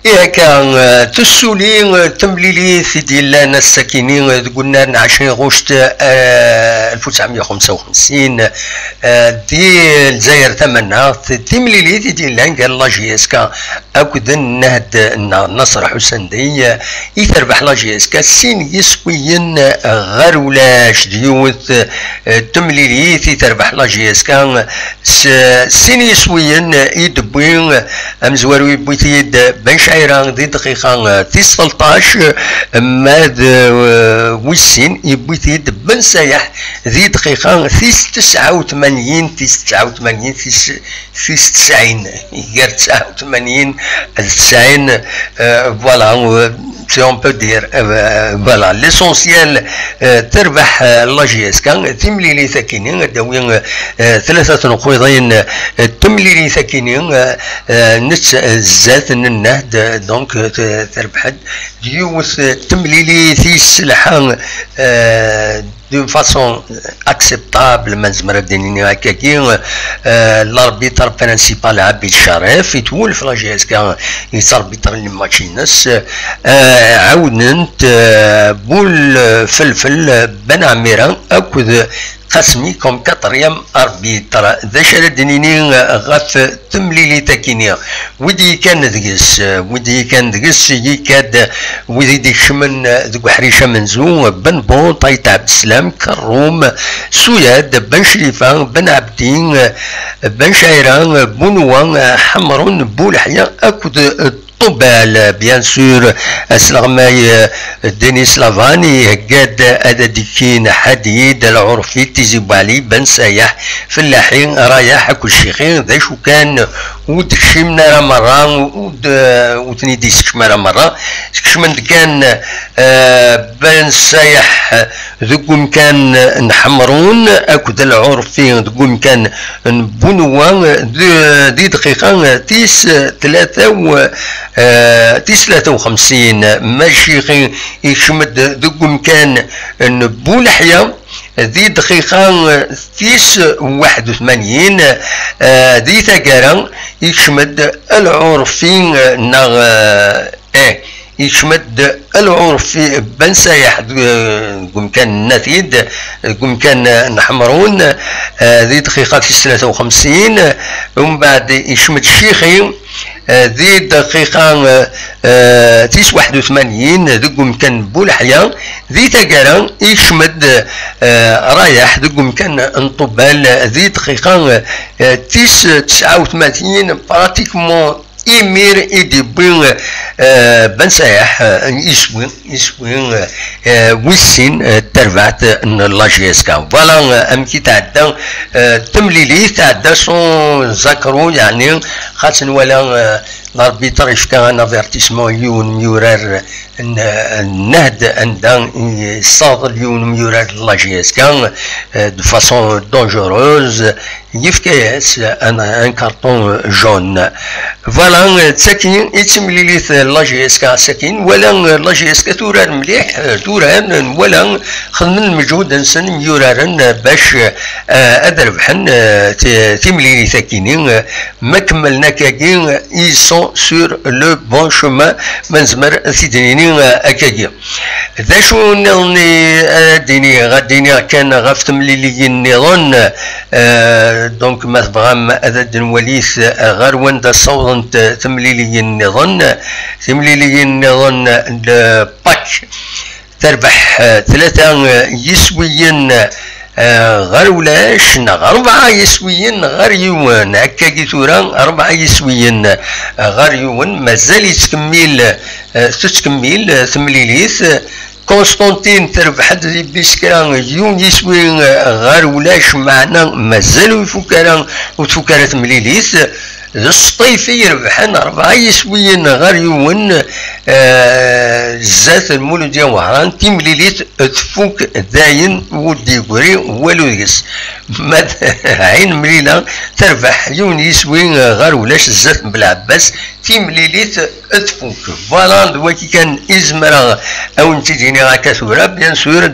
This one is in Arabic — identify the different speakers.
Speaker 1: إيه كان تسولي تمليلي في ديال الساكنين قلنا 20 غشت 1955 دي الجزائر تمنى تمليلي ديال قال لا جي اس كا أكد النهد نصر حسن دي يتربح لا جي اس كا سين يسوين غير ولاش ديوث تمليلي تربح لا جي اس كا سين يسوين يدبوين أمزواروي بويتيد بن شعيران دي دقيقة 13 ماد ويسين يبويتيد بن سايح ذي دقيقة 89 غير 89 90 فوالا si on peut dire voilà l'essentiel تربح لا جي اس كان تمليلي ثكينين داوين ثلاثة نقوضين تمليلي ثكينين نت الزات النهد دونك تربح ديوث تمليلي في السلحة d'une façon acceptable منزمر الدينيني هكاكي الاربيتر برينسيبال عبد الشريف يتولف لا جي اس كان يتربيتر الماتشينس عاونت بول فلفل بن عميران اكد قسمي كوم كاتريام اربيتر ذا شرد دينيني غاف تمليلي تاكينيا ودي كان دقس يكاد ودي ديك شمن ذوك حريشه منزو بن بون طايت عبد السلام كروم سوياد بن شريفان بن عبدين بن شعيران بنوان حمرون بولحيا اكد طوبال بيان سور اسلغماي دينيس لافاني قاد اداديكين حديد العرفي تيزيبالي بن سايح فلاحين رايح كل شيخين ذا شو كان ودكشي من راه مرة وتنيدي سكشمرة مرة سكشمن كان بن سايح ذوكم كان نحمرون اكد العرفي ذوكم كان بنوان دي دقيقة تيس 53 ماشي يشمد ذوكم كان بولحيا ذي دقيقة تيس 81 ذي ثقارا يشمد العرفين نغ يشمد العرفي بن سايح قم كان نتيد قم كان نحمرون ذي دقيقة في 53 ومن بعد يشمد الشيخي ذي دقيقة تيس 81 ذقم كان بولحيا ذي تقارا يشمد رايح ذقم كان انطبال ذي دقيقة تيس 89 براتيكمون إمير إدي بين بن سايح يسوين ويسين تربعت لا جي اس كا فوالا أمكي تعدى تمليلي تعدى صون ذكرو يعني خاصن ولا الاربيتر يشكا ان افيرتيسمون يون ميورار النهد عندها صاد اليون ميورار لا جي اس كان دو فاسون دونجوروز يفكاس ان كارطون جون فوالا تساكين يتمليليث لا جي اس كا ساكين ولا لا جي اس كا تورار مليح توران ولا خدم المجهود نسن ميورارن باش ادربحن تمليلي ساكينين ما كملنا كاكين يسون سور لو بون شومان منزمر سيديني اكاكي ذا شو نظني ديني غاديني كان غاف تمليلي النظام دونك ما تبغام أذد الوليث غير وندا صوت تمليلي النظام باك تربح 3 يسويين غير ولاش أربعة يسويين غير يوان هكاكي ثورا 4 يسويين غير يوان مازال تتكمل تمليليث كونستانتين تربح بسكران يوم يسوي غير ولاش معنا مازالو يفكران وتفكرت تمليليث الصيفي يربحن 4 يسويين غير يوم زات المولودية وهران تمليليث تفوك داين ودي قري والو يقص عين مليلة تربح يوم يسوي غير ولاش زات بالعباس تمليليث تفوك فوالا دواكي كان إزمرا أو نتيجيني غاكا ثورا بيان سور